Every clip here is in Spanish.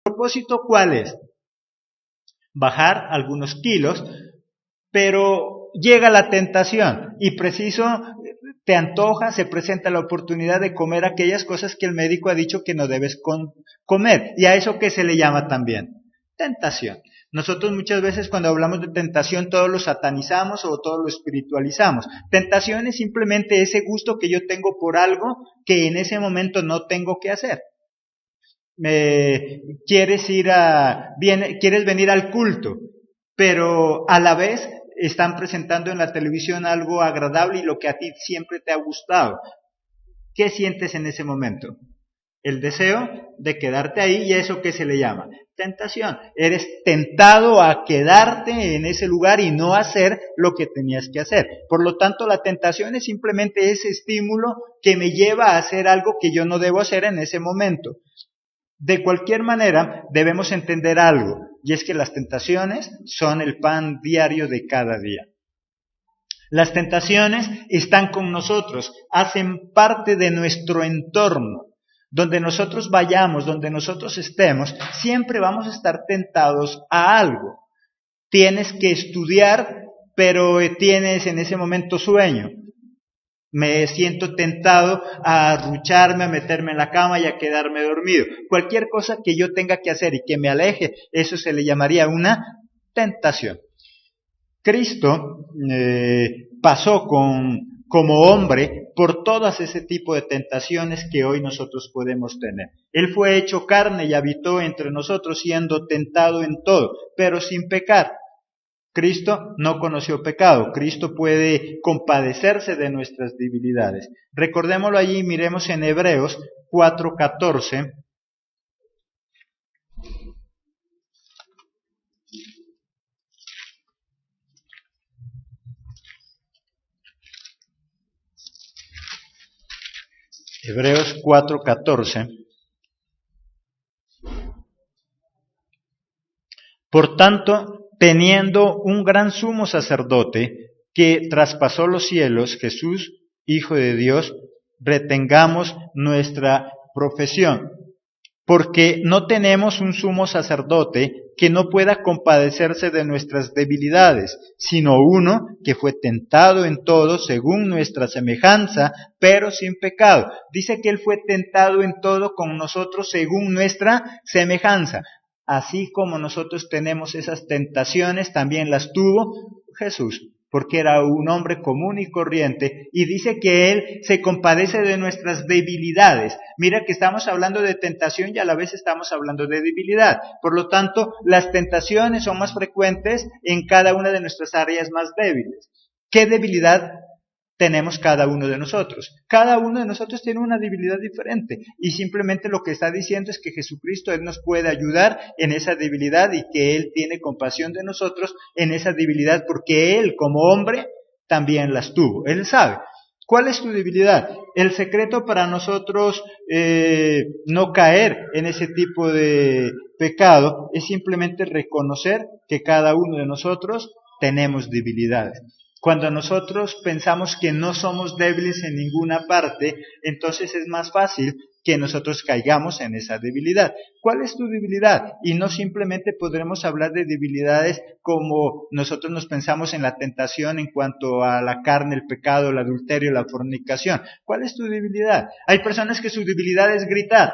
propósito, ¿cuál es? Bajar algunos kilos, pero llega la tentación y preciso te antoja, se presenta la oportunidad de comer aquellas cosas que el médico ha dicho que no debes comer. ¿Y a eso qué se le llama también? Tentación. Nosotros muchas veces cuando hablamos de tentación todo lo satanizamos o todo lo espiritualizamos. Tentación es simplemente ese gusto que yo tengo por algo que en ese momento no tengo que hacer. Quieres venir al culto, pero a la vez están presentando en la televisión algo agradable y lo que a ti siempre te ha gustado. ¿Qué sientes en ese momento? El deseo de quedarte ahí, y eso ¿qué se le llama? Tentación. Eres tentado a quedarte en ese lugar y no hacer lo que tenías que hacer. Por lo tanto, la tentación es simplemente ese estímulo que me lleva a hacer algo que yo no debo hacer en ese momento. De cualquier manera, debemos entender algo, y es que las tentaciones son el pan diario de cada día. Las tentaciones están con nosotros, hacen parte de nuestro entorno. Donde nosotros vayamos, donde nosotros estemos, siempre vamos a estar tentados a algo. Tienes que estudiar, pero tienes en ese momento sueño. Me siento tentado a arrucharme, a meterme en la cama y a quedarme dormido. Cualquier cosa que yo tenga que hacer y que me aleje, eso se le llamaría una tentación. Cristo pasó como hombre por todas ese tipo de tentaciones que hoy nosotros podemos tener. Él fue hecho carne y habitó entre nosotros siendo tentado en todo, pero sin pecar. Cristo no conoció pecado. Cristo puede compadecerse de nuestras debilidades. Recordémoslo allí, miremos en Hebreos 4:14. Hebreos 4:14. Por tanto, teniendo un gran sumo sacerdote que traspasó los cielos, Jesús, Hijo de Dios, retengamos nuestra profesión. Porque no tenemos un sumo sacerdote que no pueda compadecerse de nuestras debilidades, sino uno que fue tentado en todo según nuestra semejanza, pero sin pecado. Dice que Él fue tentado en todo con nosotros según nuestra semejanza. Así como nosotros tenemos esas tentaciones, también las tuvo Jesús, porque era un hombre común y corriente, y dice que Él se compadece de nuestras debilidades. Mira que estamos hablando de tentación y a la vez estamos hablando de debilidad. Por lo tanto, las tentaciones son más frecuentes en cada una de nuestras áreas más débiles. ¿Qué debilidad tenemos cada uno de nosotros? Cada uno de nosotros tiene una debilidad diferente, y simplemente lo que está diciendo es que Jesucristo, Él nos puede ayudar en esa debilidad y que Él tiene compasión de nosotros en esa debilidad, porque Él como hombre también las tuvo. Él sabe. ¿Cuál es tu debilidad? El secreto para nosotros no caer en ese tipo de pecado es simplemente reconocer que cada uno de nosotros tenemos debilidades. Cuando nosotros pensamos que no somos débiles en ninguna parte, entonces es más fácil que nosotros caigamos en esa debilidad. ¿Cuál es tu debilidad? Y no simplemente podremos hablar de debilidades como nosotros nos pensamos en la tentación en cuanto a la carne, el pecado, el adulterio, la fornicación. ¿Cuál es tu debilidad? Hay personas que su debilidad es gritar.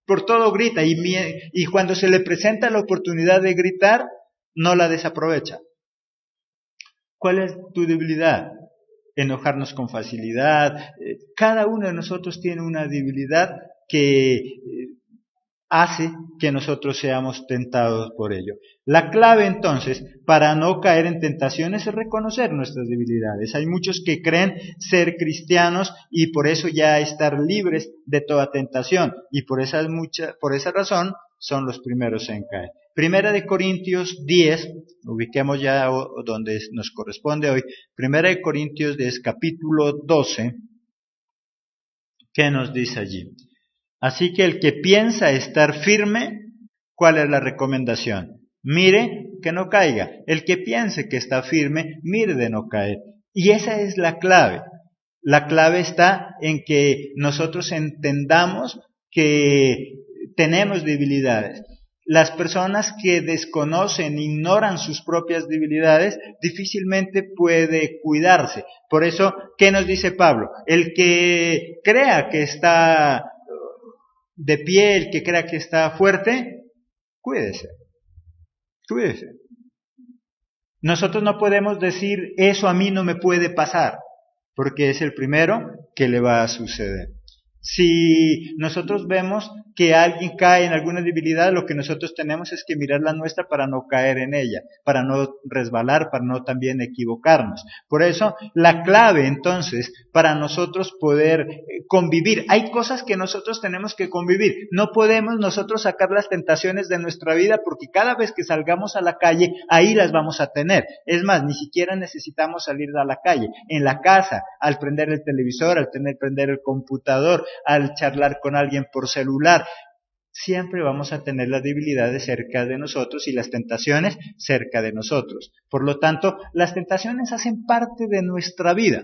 Por todo grita y cuando se le presenta la oportunidad de gritar, no la desaprovecha. ¿Cuál es tu debilidad? Enojarnos con facilidad. Cada uno de nosotros tiene una debilidad que hace que nosotros seamos tentados por ello. La clave entonces para no caer en tentaciones es reconocer nuestras debilidades. Hay muchos que creen ser cristianos y por eso ya estar libres de toda tentación, y por esa razón son los primeros en caer. Primera de Corintios 10, ubiquemos ya donde nos corresponde hoy. Primera de Corintios 10, capítulo 12, ¿qué nos dice allí? Así que el que piensa estar firme, ¿cuál es la recomendación? Mire que no caiga. El que piense que está firme, mire de no caer. Y esa es la clave. La clave está en que nosotros entendamos que tenemos debilidades. Las personas que desconocen, ignoran sus propias debilidades, difícilmente puede cuidarse. Por eso, ¿qué nos dice Pablo? El que crea que está de pie, el que crea que está fuerte, cuídese. Cuídese. Nosotros no podemos decir, eso a mí no me puede pasar, porque es el primero que le va a suceder. Si nosotros vemos que alguien cae en alguna debilidad, lo que nosotros tenemos es que mirar la nuestra para no caer en ella, para no resbalar, para no también equivocarnos. Por eso, la clave entonces, para nosotros poder convivir, hay cosas que nosotros tenemos que convivir. No podemos nosotros sacar las tentaciones de nuestra vida porque cada vez que salgamos a la calle, ahí las vamos a tener. Es más, ni siquiera necesitamos salir a la calle. En la casa, al prender el televisor, al prender el computador, al charlar con alguien por celular, siempre vamos a tener las debilidades cerca de nosotros y las tentaciones cerca de nosotros. Por lo tanto, las tentaciones hacen parte de nuestra vida.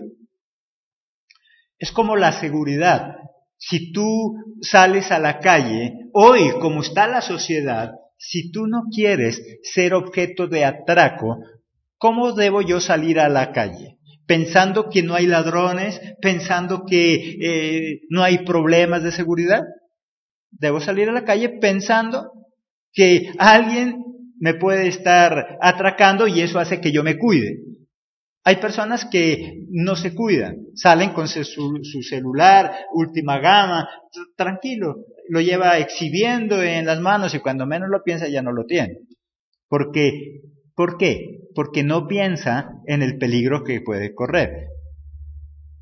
Es como la seguridad. Si tú sales a la calle, hoy como está la sociedad, si tú no quieres ser objeto de atraco, ¿cómo debo yo salir a la calle? Pensando que no hay ladrones, pensando que no hay problemas de seguridad. Debo salir a la calle pensando que alguien me puede estar atracando y eso hace que yo me cuide. Hay personas que no se cuidan, salen con su celular, última gama, tranquilo, lo lleva exhibiendo en las manos y cuando menos lo piensa ya no lo tiene. ¿Por qué? Porque no piensa en el peligro que puede correr.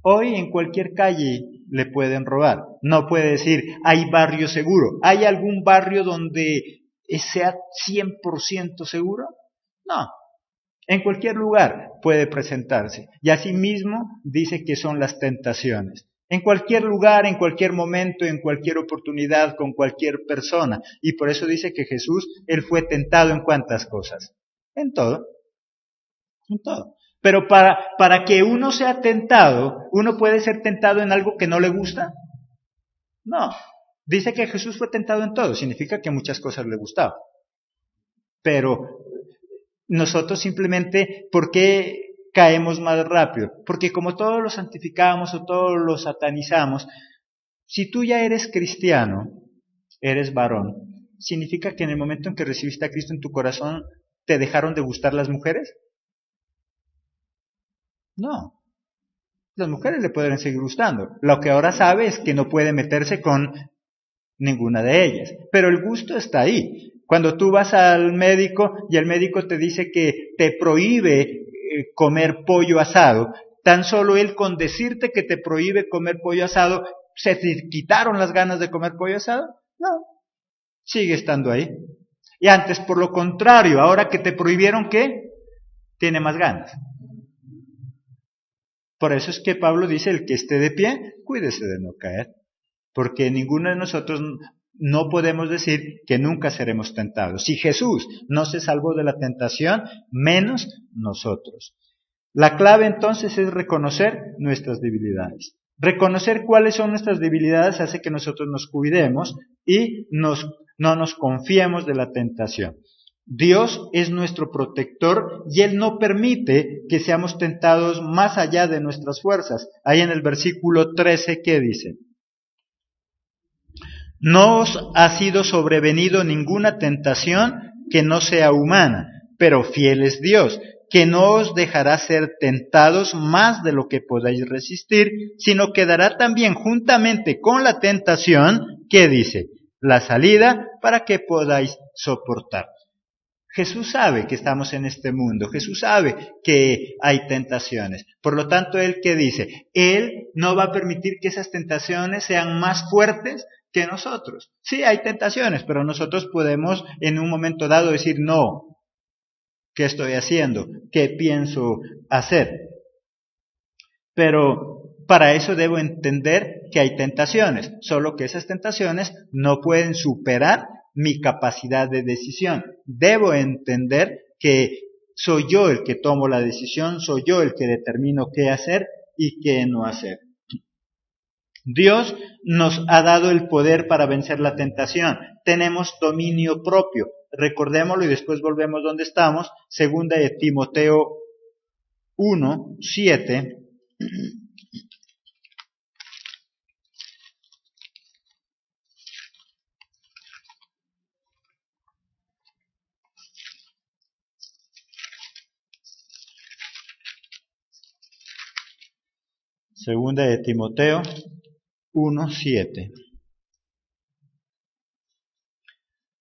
Hoy en cualquier calle le pueden robar. No puede decir, hay barrio seguro. ¿Hay algún barrio donde sea 100% seguro? No. En cualquier lugar puede presentarse. Y asimismo dice que son las tentaciones. En cualquier lugar, en cualquier momento, en cualquier oportunidad, con cualquier persona. Y por eso dice que Jesús, Él fue tentado en ¿cuántas cosas? En todo. En todo. Pero para que uno sea tentado, ¿uno puede ser tentado en algo que no le gusta? No. Dice que Jesús fue tentado en todo. Significa que muchas cosas le gustaban. Pero nosotros simplemente, ¿por qué caemos más rápido? Porque como todos lo santificamos o todos lo satanizamos, si tú ya eres cristiano, eres varón, ¿significa que en el momento en que recibiste a Cristo en tu corazón, te dejaron de gustar las mujeres? No. Las mujeres le pueden seguir gustando. Lo que ahora sabe es que no puede meterse con ninguna de ellas. Pero el gusto está ahí. Cuando tú vas al médico y el médico te dice que te prohíbe comer pollo asado, tan solo él con decirte que te prohíbe comer pollo asado, ¿se te quitaron las ganas de comer pollo asado? No. Sigue estando ahí. Y antes, por lo contrario, ahora que te prohibieron, ¿qué? Tiene más ganas. Por eso es que Pablo dice, el que esté de pie, cuídese de no caer. Porque ninguno de nosotros no podemos decir que nunca seremos tentados. Si Jesús no se salvó de la tentación, menos nosotros. La clave entonces es reconocer nuestras debilidades. Reconocer cuáles son nuestras debilidades hace que nosotros nos cuidemos y no nos confiemos de la tentación. Dios es nuestro protector y Él no permite que seamos tentados más allá de nuestras fuerzas. Ahí en el versículo 13, ¿qué dice? No os ha sido sobrevenido ninguna tentación que no sea humana, pero fiel es Dios, que no os dejará ser tentados más de lo que podáis resistir, sino que dará también juntamente con la tentación, ¿qué dice? La salida para que podáis soportar. Jesús sabe que estamos en este mundo, Jesús sabe que hay tentaciones. Por lo tanto, Él, ¿qué dice? Él no va a permitir que esas tentaciones sean más fuertes que nosotros. Sí, hay tentaciones, pero nosotros podemos en un momento dado decir, no, ¿qué estoy haciendo? ¿Qué pienso hacer? Pero para eso debo entender que hay tentaciones, solo que esas tentaciones no pueden superar mi capacidad de decisión. Debo entender que soy yo el que tomo la decisión, soy yo el que determino qué hacer y qué no hacer. Dios nos ha dado el poder para vencer la tentación. Tenemos dominio propio. Recordémoslo y después volvemos donde estamos. Segunda de Timoteo 1:7. Segunda de Timoteo 1:7.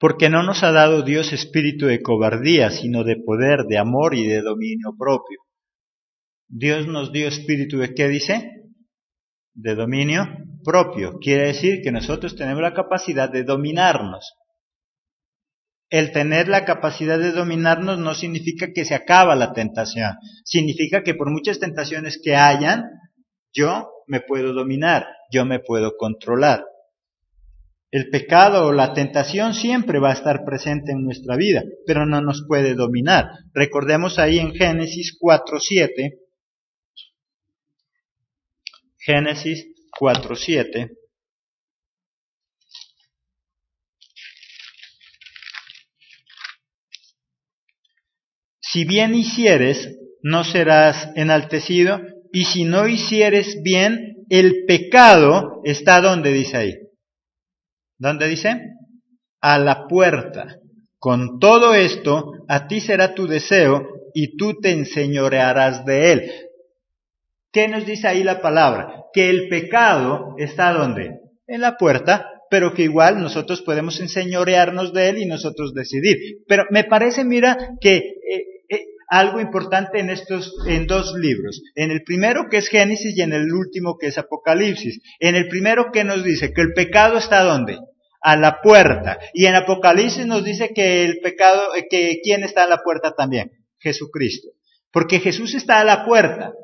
Porque no nos ha dado Dios espíritu de cobardía, sino de poder, de amor y de dominio propio. Dios nos dio espíritu de ¿qué dice? De dominio propio. Quiere decir que nosotros tenemos la capacidad de dominarnos. El tener la capacidad de dominarnos no significa que se acaba la tentación. Significa que por muchas tentaciones que hayan, yo me puedo dominar, yo me puedo controlar. El pecado o la tentación siempre va a estar presente en nuestra vida, pero no nos puede dominar. Recordemos ahí en Génesis 4:7. Génesis 4:7. Si bien hicieres, no serás enaltecido, y si no hicieres bien, el pecado está ¿dónde dice ahí? ¿Dónde dice? A la puerta. Con todo esto, a ti será tu deseo y tú te enseñorearás de él. ¿Qué nos dice ahí la palabra? Que el pecado está ¿dónde? En la puerta, pero que igual nosotros podemos enseñorearnos de él y nosotros decidir. Pero me parece, mira, que algo importante en dos libros. En el primero que es Génesis y en el último que es Apocalipsis. En el primero que nos dice que el pecado está ¿dónde? A la puerta. Y en Apocalipsis nos dice que el pecado, que ¿quién está a la puerta también? Jesucristo. Porque Jesús está a la puerta,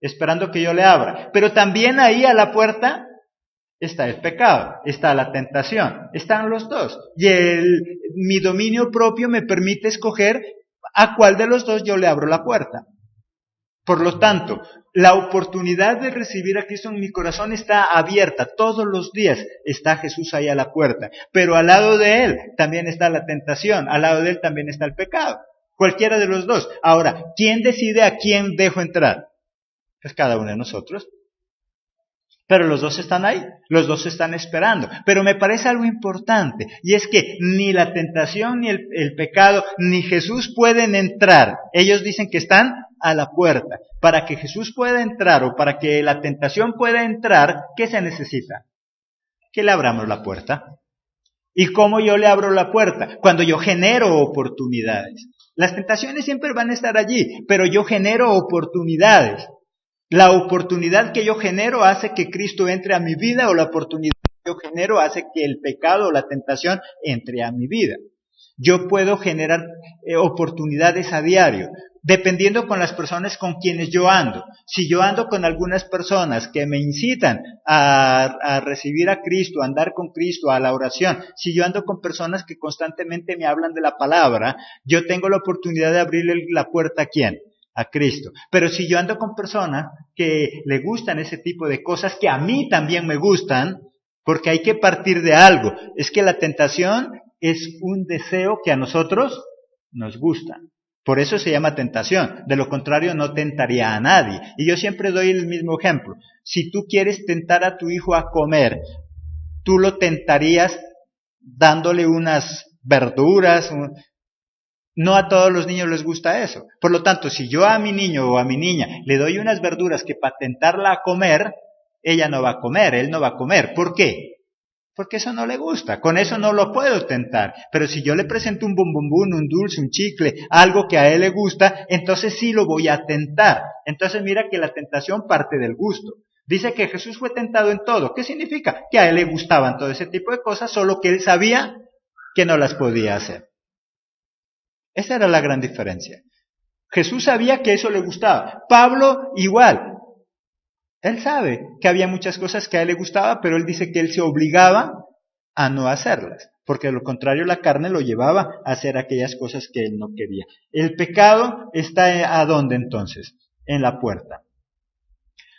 esperando que yo le abra. Pero también ahí a la puerta está el pecado, está la tentación, están los dos. Y mi dominio propio me permite escoger a cuál de los dos yo le abro la puerta. Por lo tanto, la oportunidad de recibir a Cristo en mi corazón está abierta. Todos los días está Jesús ahí a la puerta. Pero al lado de Él también está la tentación, al lado de Él también está el pecado. Cualquiera de los dos. Ahora, ¿quién decide a quién dejo entrar? Pues cada uno de nosotros. Pero los dos están ahí, los dos están esperando. Pero me parece algo importante, y es que ni la tentación, ni el pecado, ni Jesús pueden entrar. Ellos dicen que están a la puerta. Para que Jesús pueda entrar, o para que la tentación pueda entrar, ¿qué se necesita? Que le abramos la puerta. ¿Y cómo yo le abro la puerta? Cuando yo genero oportunidades. Las tentaciones siempre van a estar allí, pero yo genero oportunidades. La oportunidad que yo genero hace que Cristo entre a mi vida, o la oportunidad que yo genero hace que el pecado o la tentación entre a mi vida. Yo puedo generar oportunidades a diario, dependiendo con las personas con quienes yo ando. Si yo ando con algunas personas que me incitan a recibir a Cristo, a andar con Cristo, a la oración, si yo ando con personas que constantemente me hablan de la palabra, yo tengo la oportunidad de abrirle la puerta ¿a quién? A Cristo. Pero si yo ando con personas que le gustan ese tipo de cosas que a mí también me gustan, porque hay que partir de algo. Es que la tentación es un deseo que a nosotros nos gusta. Por eso se llama tentación. De lo contrario no tentaría a nadie. Y yo siempre doy el mismo ejemplo. Si tú quieres tentar a tu hijo a comer, tú lo tentarías dándole unas verduras. No a todos los niños les gusta eso. Por lo tanto, si yo a mi niño o a mi niña le doy unas verduras que para tentarla a comer, ella no va a comer, él no va a comer. ¿Por qué? Porque eso no le gusta. Con eso no lo puedo tentar. Pero si yo le presento un bombombón, un dulce, un chicle, algo que a él le gusta, entonces sí lo voy a tentar. Entonces mira que la tentación parte del gusto. Dice que Jesús fue tentado en todo. ¿Qué significa? Que a él le gustaban todo ese tipo de cosas, solo que él sabía que no las podía hacer. Esa era la gran diferencia. Jesús sabía que eso le gustaba. Pablo igual. Él sabe que había muchas cosas que a él le gustaba, pero él dice que él se obligaba a no hacerlas, porque de lo contrario la carne lo llevaba a hacer aquellas cosas que él no quería. El pecado está ¿a dónde entonces? En la puerta.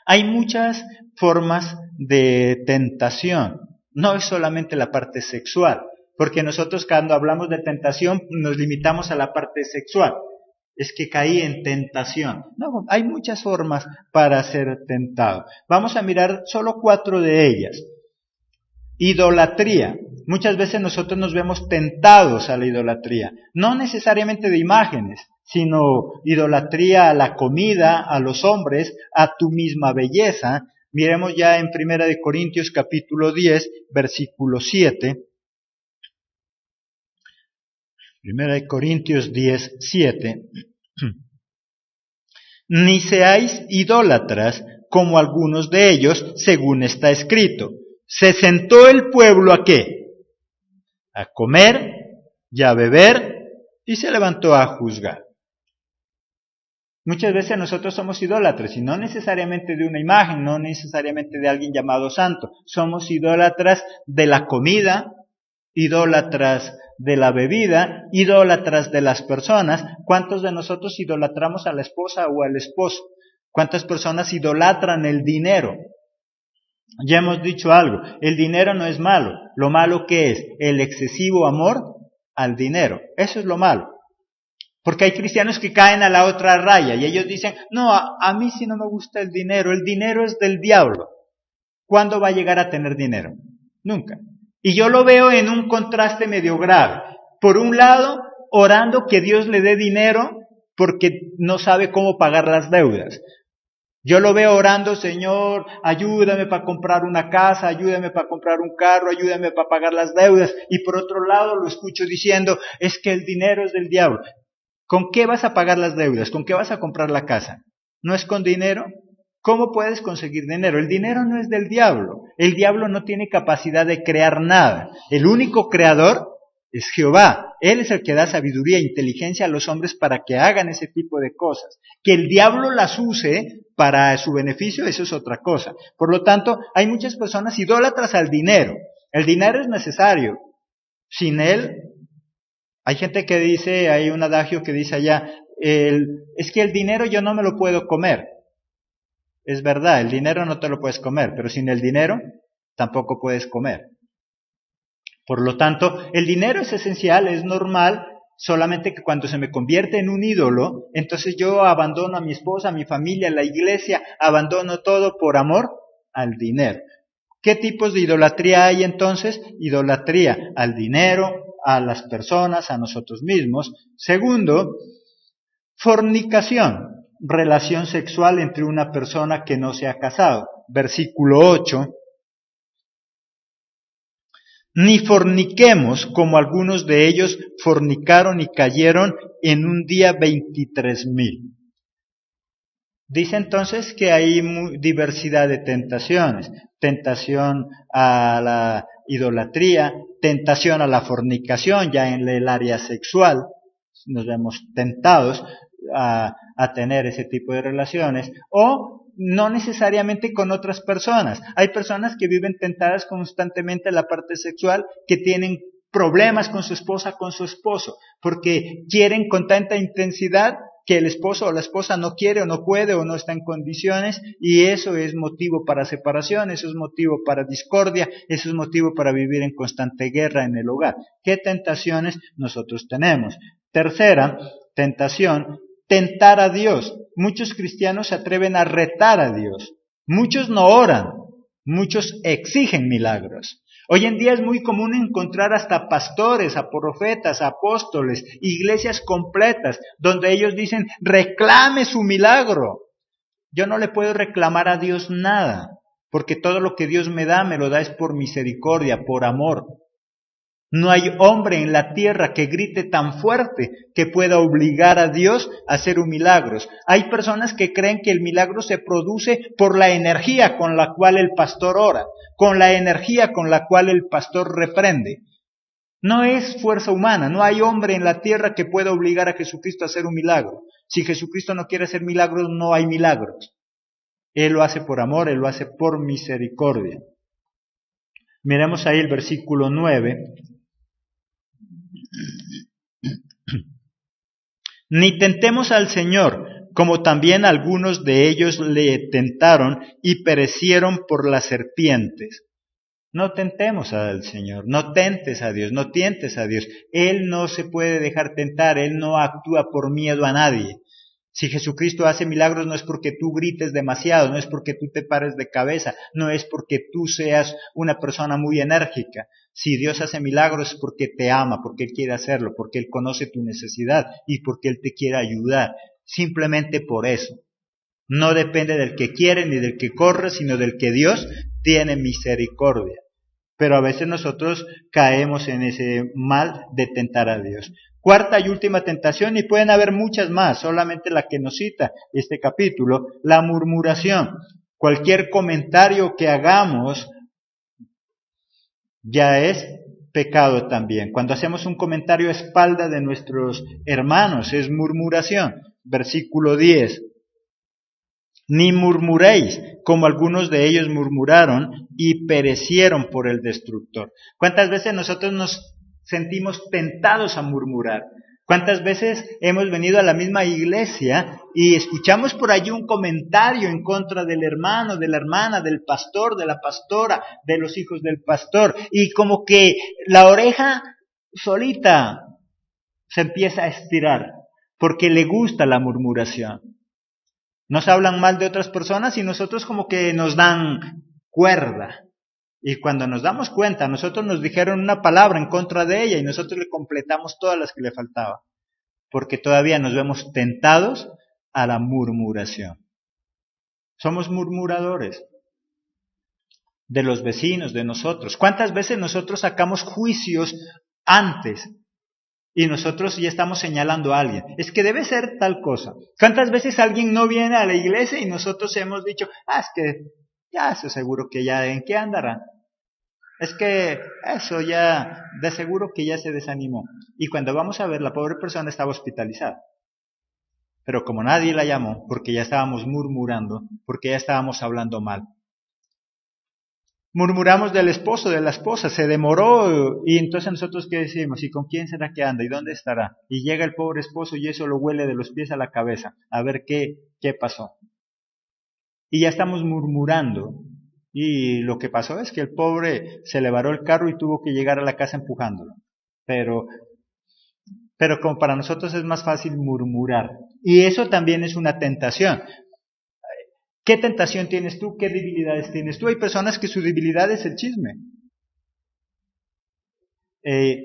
Hay muchas formas de tentación no es solamente la parte sexual, porque nosotros cuando hablamos de tentación nos limitamos a la parte sexual. Es que caí en tentación. No, hay muchas formas para ser tentado. Vamos a mirar solo 4 de ellas. Idolatría. Muchas veces nosotros nos vemos tentados a la idolatría, no necesariamente de imágenes, sino idolatría a la comida, a los hombres, a tu misma belleza. Miremos ya en 1 Corintios capítulo 10, versículo 7. 1 Corintios 10, 7. Ni seáis idólatras como algunos de ellos, según está escrito. Se sentó el pueblo ¿a qué? A comer y a beber, y se levantó a juzgar. Muchas veces nosotros somos idólatras, y no necesariamente de una imagen, no necesariamente de alguien llamado santo. Somos idólatras de la comida, idólatras de la bebida, idólatras de las personas. ¿Cuántos de nosotros idolatramos a la esposa o al esposo? ¿Cuántas personas idolatran el dinero? Ya hemos dicho algo, el dinero no es malo. Lo malo que es el excesivo amor al dinero. Eso es lo malo. Porque hay cristianos que caen a la otra raya y ellos dicen, no, a mí sí no me gusta el dinero es del diablo. ¿Cuándo va a llegar a tener dinero? Nunca. Y yo lo veo en un contraste medio grave. Por un lado, orando que Dios le dé dinero porque no sabe cómo pagar las deudas. Yo lo veo orando, Señor, ayúdame para comprar una casa, ayúdame para comprar un carro, ayúdame para pagar las deudas. Y por otro lado lo escucho diciendo, es que el dinero es del diablo. ¿Con qué vas a pagar las deudas? ¿Con qué vas a comprar la casa? ¿No es con dinero? ¿Cómo puedes conseguir dinero? El dinero no es del diablo. El diablo no tiene capacidad de crear nada. El único creador es Jehová. Él es el que da sabiduría e inteligencia a los hombres para que hagan ese tipo de cosas. Que el diablo las use para su beneficio, eso es otra cosa. Por lo tanto, hay muchas personas idólatras al dinero. El dinero es necesario. Sin él, hay gente que dice, hay un adagio que dice allá, es que el dinero yo no me lo puedo comer. Es verdad, el dinero no te lo puedes comer, pero sin el dinero tampoco puedes comer. Por lo tanto, el dinero es esencial, es normal, solamente que cuando se me convierte en un ídolo, entonces yo abandono a mi esposa, a mi familia, a la iglesia, abandono todo por amor al dinero. ¿Qué tipos de idolatría hay entonces? Idolatría al dinero, a las personas, a nosotros mismos. Segundo, fornicación, relación sexual entre una persona que no se ha casado. Versículo 8. Ni forniquemos como algunos de ellos fornicaron y cayeron en un día 23,000. Dice entonces que hay diversidad de tentaciones. Tentación a la idolatría, tentación a la fornicación, ya en el área sexual. Nos vemos tentados a tener ese tipo de relaciones. O no necesariamente con otras personas. Hay personas que viven tentadas constantemente en la parte sexual, que tienen problemas con su esposa, con su esposo, porque quieren con tanta intensidad que el esposo o la esposa no quiere o no puede o no está en condiciones, y eso es motivo para separación, eso es motivo para discordia, eso es motivo para vivir en constante guerra en el hogar. ¿Qué tentaciones nosotros tenemos? Tercera tentación, tentar a Dios. Muchos cristianos se atreven a retar a Dios. Muchos no oran, muchos exigen milagros. Hoy en día es muy común encontrar hasta pastores, a profetas, a apóstoles, iglesias completas, donde ellos dicen, reclame su milagro. Yo no le puedo reclamar a Dios nada, porque todo lo que Dios me da es por misericordia, por amor. No hay hombre en la tierra que grite tan fuerte que pueda obligar a Dios a hacer un milagro. Hay personas que creen que el milagro se produce por la energía con la cual el pastor ora, con la energía con la cual el pastor reprende. No es fuerza humana, no hay hombre en la tierra que pueda obligar a Jesucristo a hacer un milagro. Si Jesucristo no quiere hacer milagros, no hay milagros. Él lo hace por amor, Él lo hace por misericordia. Miremos ahí el versículo 9. Ni tentemos al Señor, como también algunos de ellos le tentaron y perecieron por las serpientes. No tentemos al Señor, no tentes a Dios, no tientes a Dios. Él no se puede dejar tentar, Él no actúa por miedo a nadie. Si Jesucristo hace milagros no es porque tú grites demasiado, no es porque tú te pares de cabeza, no es porque tú seas una persona muy enérgica. Si Dios hace milagros es porque te ama, porque Él quiere hacerlo, porque Él conoce tu necesidad y porque Él te quiere ayudar. Simplemente por eso. No depende del que quiere ni del que corre, sino del que Dios tiene misericordia. Pero a veces nosotros caemos en ese mal de tentar a Dios. Cuarta y última tentación, y pueden haber muchas más, solamente la que nos cita este capítulo, la murmuración. Cualquier comentario que hagamos ya es pecado también. Cuando hacemos un comentario a espalda de nuestros hermanos, es murmuración. Versículo 10. Ni murmuréis, como algunos de ellos murmuraron y perecieron por el destructor. ¿Cuántas veces nosotros nos sentimos tentados a murmurar? ¿Cuántas veces hemos venido a la misma iglesia y escuchamos por allí un comentario en contra del hermano, de la hermana, del pastor, de la pastora, de los hijos del pastor? Y como que la oreja solita se empieza a estirar porque le gusta la murmuración. Nos hablan mal de otras personas y nosotros como que nos dan cuerda. Y cuando nos damos cuenta, nosotros nos dijeron una palabra en contra de ella y nosotros le completamos todas las que le faltaban. Porque todavía nos vemos tentados a la murmuración. Somos murmuradores de los vecinos, de nosotros. ¿Cuántas veces nosotros sacamos juicios antes? Y nosotros ya estamos señalando a alguien. Es que debe ser tal cosa. ¿Cuántas veces alguien no viene a la iglesia y nosotros hemos dicho, es que ya eso seguro que ya, ¿en qué andará? Es que eso ya, de seguro que ya se desanimó. Y cuando vamos a ver, la pobre persona estaba hospitalizada. Pero como nadie la llamó, porque ya estábamos murmurando, porque ya estábamos hablando mal. Murmuramos del esposo, de la esposa, se demoró y entonces nosotros ¿qué decimos? ¿Y con quién será que anda? ¿Y dónde estará? Y llega el pobre esposo y eso lo huele de los pies a la cabeza, a ver qué pasó. Y ya estamos murmurando y lo que pasó es que el pobre se le varó el carro y tuvo que llegar a la casa empujándolo. Pero como para nosotros es más fácil murmurar. Y eso también es una tentación. ¿Qué tentación tienes tú? ¿Qué debilidades tienes tú? Hay personas que su debilidad es el chisme.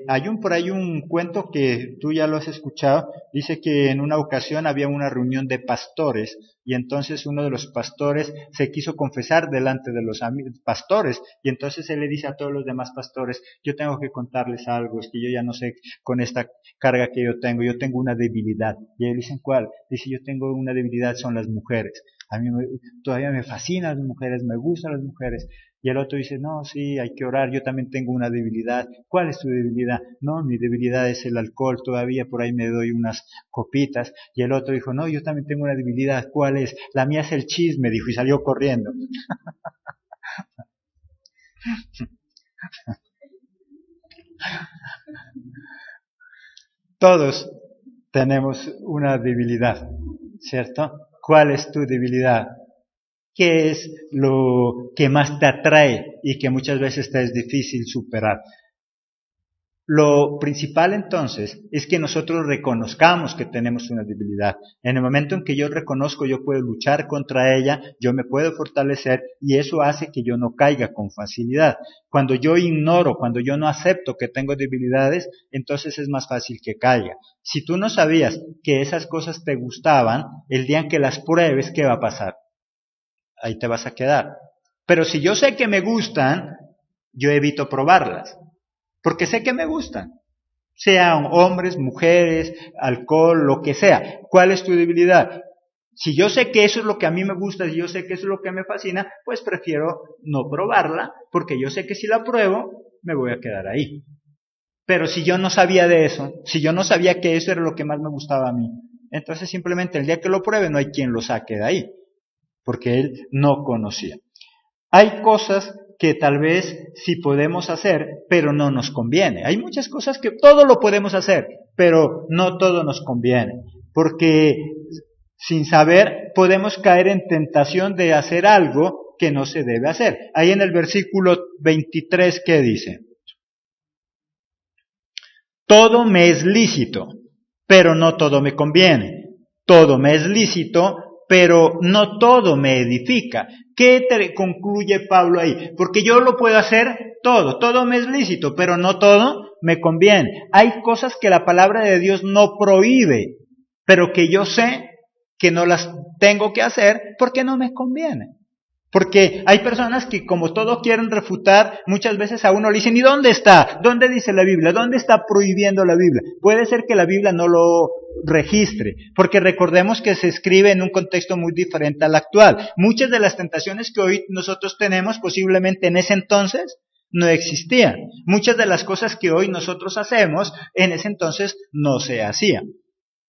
Hay por ahí un cuento que tú ya lo has escuchado. Dice que en una ocasión había una reunión de pastores y entonces uno de los pastores se quiso confesar delante de los pastores y entonces él le dice a todos los demás pastores, yo tengo que contarles algo, es que yo ya no sé con esta carga que yo tengo una debilidad. Y ellos dicen, ¿cuál? Dice, yo tengo una debilidad, son las mujeres. A mí todavía me fascinan las mujeres, me gustan las mujeres. Y el otro dice, no, sí, hay que orar, yo también tengo una debilidad. ¿Cuál es tu debilidad? No, mi debilidad es el alcohol, todavía por ahí me doy unas copitas. Y el otro dijo, no, yo también tengo una debilidad. ¿Cuál es? La mía es el chisme, dijo, y salió corriendo. Todos tenemos una debilidad, ¿cierto? ¿Cuál es tu debilidad? ¿Qué es lo que más te atrae y que muchas veces te es difícil superar? Lo principal entonces es que nosotros reconozcamos que tenemos una debilidad. En el momento en que yo reconozco, yo puedo luchar contra ella, yo me puedo fortalecer y eso hace que yo no caiga con facilidad. Cuando yo ignoro, cuando yo no acepto que tengo debilidades, entonces es más fácil que caiga. Si tú no sabías que esas cosas te gustaban, el día en que las pruebes, ¿qué va a pasar? Ahí te vas a quedar. Pero si yo sé que me gustan, yo evito probarlas. Porque sé que me gustan. Sean hombres, mujeres, alcohol, lo que sea. ¿Cuál es tu debilidad? Si yo sé que eso es lo que a mí me gusta, si yo sé que eso es lo que me fascina, pues prefiero no probarla, porque yo sé que si la pruebo, me voy a quedar ahí. Pero si yo no sabía de eso, si yo no sabía que eso era lo que más me gustaba a mí, entonces simplemente el día que lo pruebe no hay quien lo saque de ahí, porque él no conocía. Hay cosas que tal vez sí podemos hacer, pero no nos conviene. Hay muchas cosas que todo lo podemos hacer, pero no todo nos conviene. Porque Sin saber, podemos caer en tentación de hacer algo que no se debe hacer. Ahí en el versículo 23, ¿qué dice? Todo me es lícito, pero no todo me conviene. Todo me es lícito, pero no todo me edifica. ¿Qué concluye Pablo ahí? Porque yo lo puedo hacer todo me es lícito, pero no todo me conviene. Hay cosas que la palabra de Dios no prohíbe, pero que yo sé que no las tengo que hacer porque no me conviene. Porque hay personas que como todo quieren refutar, muchas veces a uno le dicen, ¿y dónde está? ¿Dónde dice la Biblia? ¿Dónde está prohibiendo la Biblia? Puede ser que la Biblia no lo registre, porque recordemos que se escribe en un contexto muy diferente al actual. Muchas de las tentaciones que hoy nosotros tenemos, posiblemente en ese entonces, no existían. Muchas de las cosas que hoy nosotros hacemos, en ese entonces no se hacían.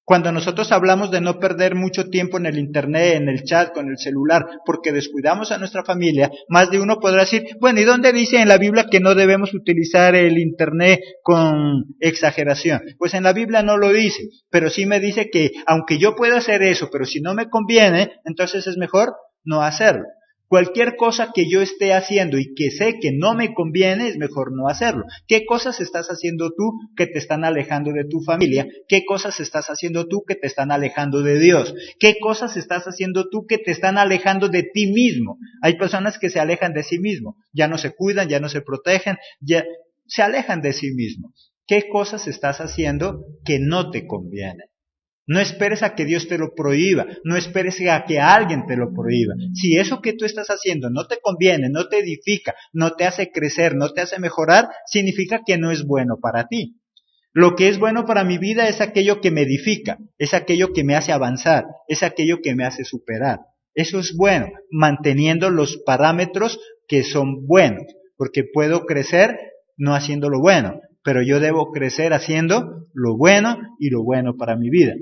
Cuando nosotros hablamos de no perder mucho tiempo en el internet, en el chat, con el celular, porque descuidamos a nuestra familia, más de uno podrá decir, bueno, ¿y dónde dice en la Biblia que no debemos utilizar el internet con exageración? Pues en la Biblia no lo dice, pero sí me dice que aunque yo pueda hacer eso, pero si no me conviene, entonces es mejor no hacerlo. Cualquier cosa que yo esté haciendo y que sé que no me conviene, es mejor no hacerlo. ¿Qué cosas estás haciendo tú que te están alejando de tu familia? ¿Qué cosas estás haciendo tú que te están alejando de Dios? ¿Qué cosas estás haciendo tú que te están alejando de ti mismo? Hay personas que se alejan de sí mismo, ya no se cuidan, ya no se protegen, ya se alejan de sí mismos. ¿Qué cosas estás haciendo que no te convienen? No esperes a que Dios te lo prohíba, no esperes a que alguien te lo prohíba. Si eso que tú estás haciendo no te conviene, no te edifica, no te hace crecer, no te hace mejorar, significa que no es bueno para ti. Lo que es bueno para mi vida es aquello que me edifica, es aquello que me hace avanzar, es aquello que me hace superar. Eso es bueno, manteniendo los parámetros que son buenos, porque puedo crecer no haciendo lo bueno, pero yo debo crecer haciendo lo bueno y lo bueno para mi vida.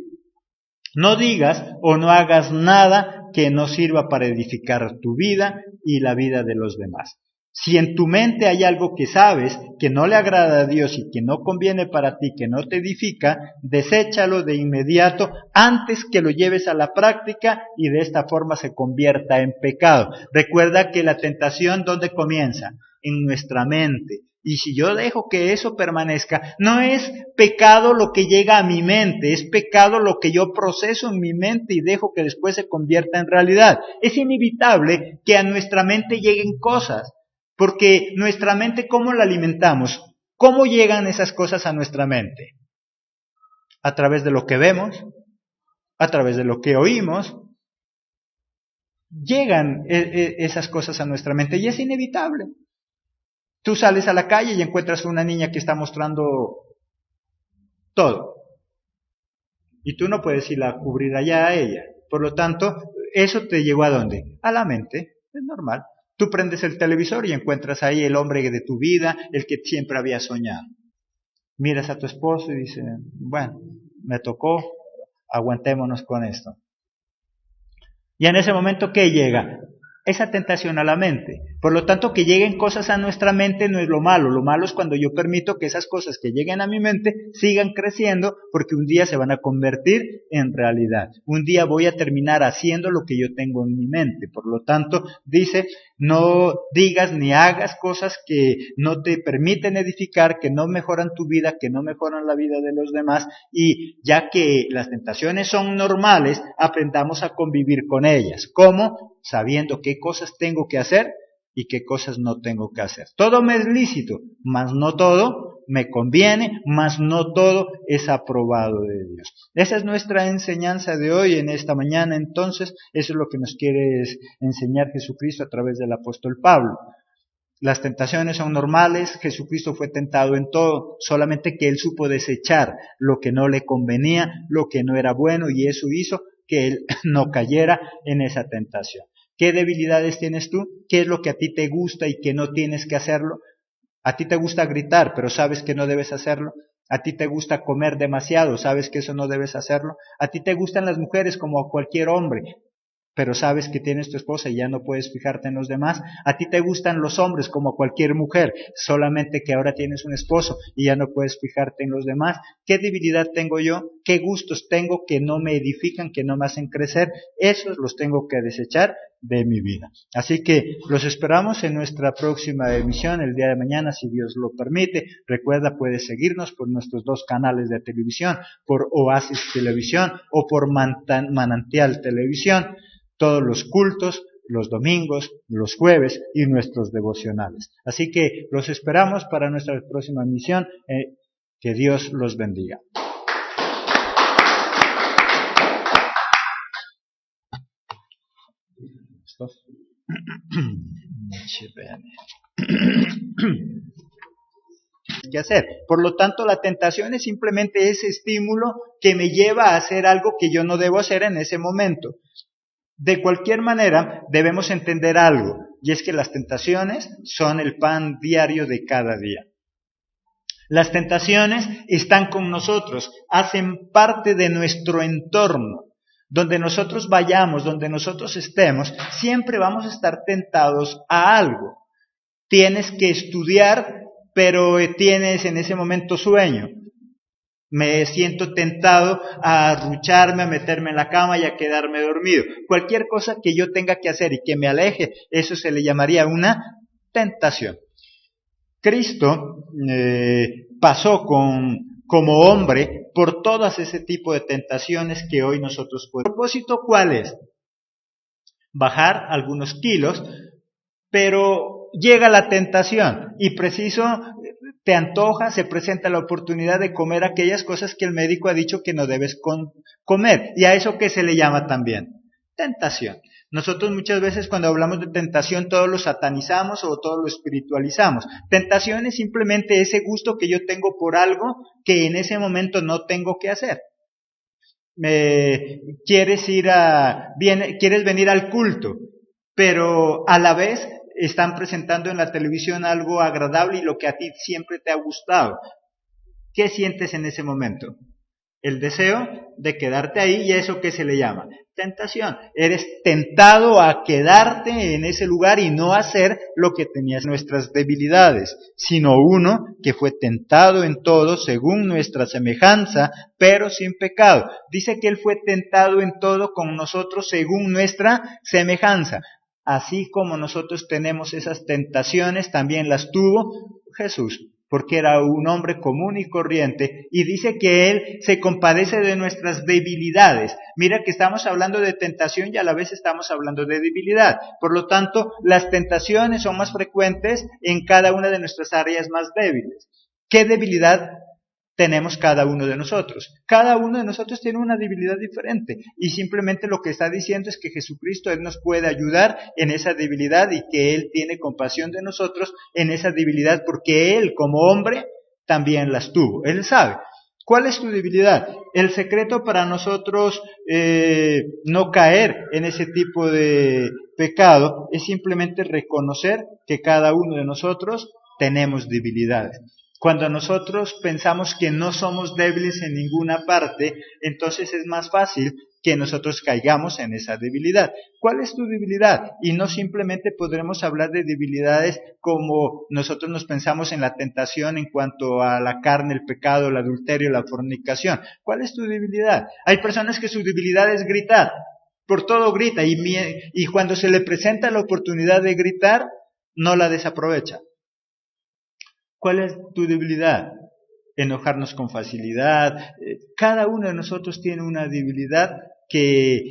No digas o no hagas nada que no sirva para edificar tu vida y la vida de los demás. Si en tu mente hay algo que sabes que no le agrada a Dios y que no conviene para ti, que no te edifica, deséchalo de inmediato antes que lo lleves a la práctica y de esta forma se convierta en pecado. Recuerda que la tentación, ¿dónde comienza? En nuestra mente. Y si yo dejo que eso permanezca, no es pecado lo que llega a mi mente, es pecado lo que yo proceso en mi mente y dejo que después se convierta en realidad. Es inevitable que a nuestra mente lleguen cosas, porque nuestra mente, ¿cómo la alimentamos? ¿Cómo llegan esas cosas a nuestra mente? A través de lo que vemos, a través de lo que oímos, llegan esas cosas a nuestra mente y es inevitable. Tú sales a la calle y encuentras a una niña que está mostrando todo. Y tú no puedes ir a cubrir allá a ella. Por lo tanto, ¿eso te llegó a dónde? A la mente. Es normal. Tú prendes el televisor y encuentras ahí el hombre de tu vida, el que siempre habías soñado. Miras a tu esposo y dices, bueno, me tocó, aguantémonos con esto. Y en ese momento, ¿qué llega? Esa tentación a la mente. Por lo tanto, que lleguen cosas a nuestra mente no es lo malo. Lo malo es cuando yo permito que esas cosas que lleguen a mi mente sigan creciendo porque un día se van a convertir en realidad. Un día voy a terminar haciendo lo que yo tengo en mi mente. Por lo tanto, dice, no digas ni hagas cosas que no te permiten edificar, que no mejoran tu vida, que no mejoran la vida de los demás. Y ya que las tentaciones son normales, aprendamos a convivir con ellas. ¿Cómo? Sabiendo qué cosas tengo que hacer y qué cosas no tengo que hacer. Todo me es lícito, mas no todo me conviene, mas no todo es aprobado de Dios. Esa es nuestra enseñanza de hoy, en esta mañana. Entonces, eso es lo que nos quiere enseñar Jesucristo a través del apóstol Pablo. Las tentaciones son normales, Jesucristo fue tentado en todo, solamente que Él supo desechar lo que no le convenía, lo que no era bueno, y eso hizo que Él no cayera en esa tentación. ¿Qué debilidades tienes tú? ¿Qué es lo que a ti te gusta y que no tienes que hacerlo? A ti te gusta gritar, pero sabes que no debes hacerlo. A ti te gusta comer demasiado, sabes que eso no debes hacerlo. A ti te gustan las mujeres como a cualquier hombre. pero sabes que tienes tu esposa y ya no puedes fijarte en los demás. A ti te gustan los hombres como cualquier mujer, solamente que ahora tienes un esposo y ya no puedes fijarte en los demás. ¿Qué debilidad tengo yo? ¿Qué gustos tengo que no me edifican, que no me hacen crecer? Esos los tengo que desechar de mi vida. Así que los esperamos en nuestra próxima emisión el día de mañana, si Dios lo permite. Recuerda, puedes seguirnos por nuestros 2 canales de televisión, por Oasis Televisión o por Manantial Televisión. Todos los cultos, los domingos, los jueves y nuestros devocionales. Así que los esperamos para nuestra próxima emisión. Que Dios los bendiga. ¿Qué hacer? Por lo tanto, la tentación es simplemente ese estímulo que me lleva a hacer algo que yo no debo hacer en ese momento. De cualquier manera, debemos entender algo, y es que las tentaciones son el pan diario de cada día. Las tentaciones están con nosotros, hacen parte de nuestro entorno. Donde nosotros vayamos, donde nosotros estemos, siempre vamos a estar tentados a algo. Tienes que estudiar, pero tienes en ese momento sueño. Me siento tentado a arrucharme, a meterme en la cama y a quedarme dormido. Cualquier cosa que yo tenga que hacer y que me aleje, eso se le llamaría una tentación. Cristo pasó como hombre por todas ese tipo de tentaciones que hoy nosotros podemos. ¿El propósito cuál es? Bajar algunos kilos, pero llega la tentación y preciso te antoja, se presenta la oportunidad de comer aquellas cosas que el médico ha dicho que no debes comer. ¿Y a eso qué se le llama también? Tentación. Nosotros muchas veces cuando hablamos de tentación todos lo satanizamos o todo lo espiritualizamos. Tentación es simplemente ese gusto que yo tengo por algo que en ese momento no tengo que hacer. Quieres venir al culto, pero a la vez están presentando en la televisión algo agradable y lo que a ti siempre te ha gustado. ¿Qué sientes en ese momento? El deseo de quedarte ahí, y eso ¿qué se le llama? Tentación. Eres tentado a quedarte en ese lugar y no hacer lo que tenías. Nuestras debilidades, sino uno que fue tentado en todo según nuestra semejanza, pero sin pecado. Dice que Él fue tentado en todo con nosotros según nuestra semejanza. Así como nosotros tenemos esas tentaciones, también las tuvo Jesús, porque era un hombre común y corriente, y dice que Él se compadece de nuestras debilidades. Mira que estamos hablando de tentación y a la vez estamos hablando de debilidad. Por lo tanto, las tentaciones son más frecuentes en cada una de nuestras áreas más débiles. ¿Qué debilidad tenemos cada uno de nosotros? Cada uno de nosotros tiene una debilidad diferente, y simplemente lo que está diciendo es que Jesucristo, Él nos puede ayudar en esa debilidad y que Él tiene compasión de nosotros en esa debilidad, porque Él como hombre también las tuvo. Él sabe. ¿Cuál es tu debilidad? El secreto para nosotros no caer en ese tipo de pecado es simplemente reconocer que cada uno de nosotros tenemos debilidades. Cuando nosotros pensamos que no somos débiles en ninguna parte, entonces es más fácil que nosotros caigamos en esa debilidad. ¿Cuál es tu debilidad? Y no simplemente podremos hablar de debilidades como nosotros nos pensamos en la tentación en cuanto a la carne, el pecado, el adulterio, la fornicación. ¿Cuál es tu debilidad? Hay personas que su debilidad es gritar. Por todo grita y cuando se le presenta la oportunidad de gritar, no la desaprovecha. ¿Cuál es tu debilidad? Enojarnos con facilidad. Cada uno de nosotros tiene una debilidad que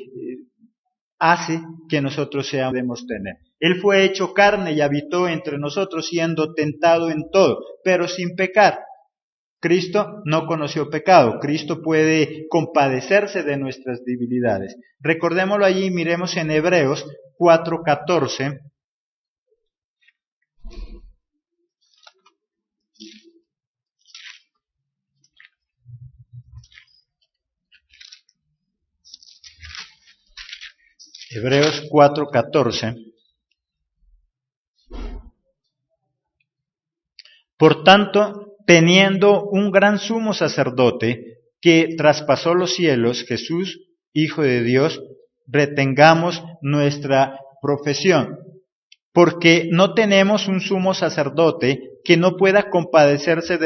hace que nosotros debemos tener. Él fue hecho carne y habitó entre nosotros, siendo tentado en todo, pero sin pecar. Cristo no conoció pecado. Cristo puede compadecerse de nuestras debilidades. Recordémoslo allí, miremos en Hebreos 4:14. Hebreos 4:14. Por tanto, teniendo un gran sumo sacerdote que traspasó los cielos, Jesús, Hijo de Dios, retengamos nuestra profesión, porque no tenemos un sumo sacerdote que no pueda compadecerse de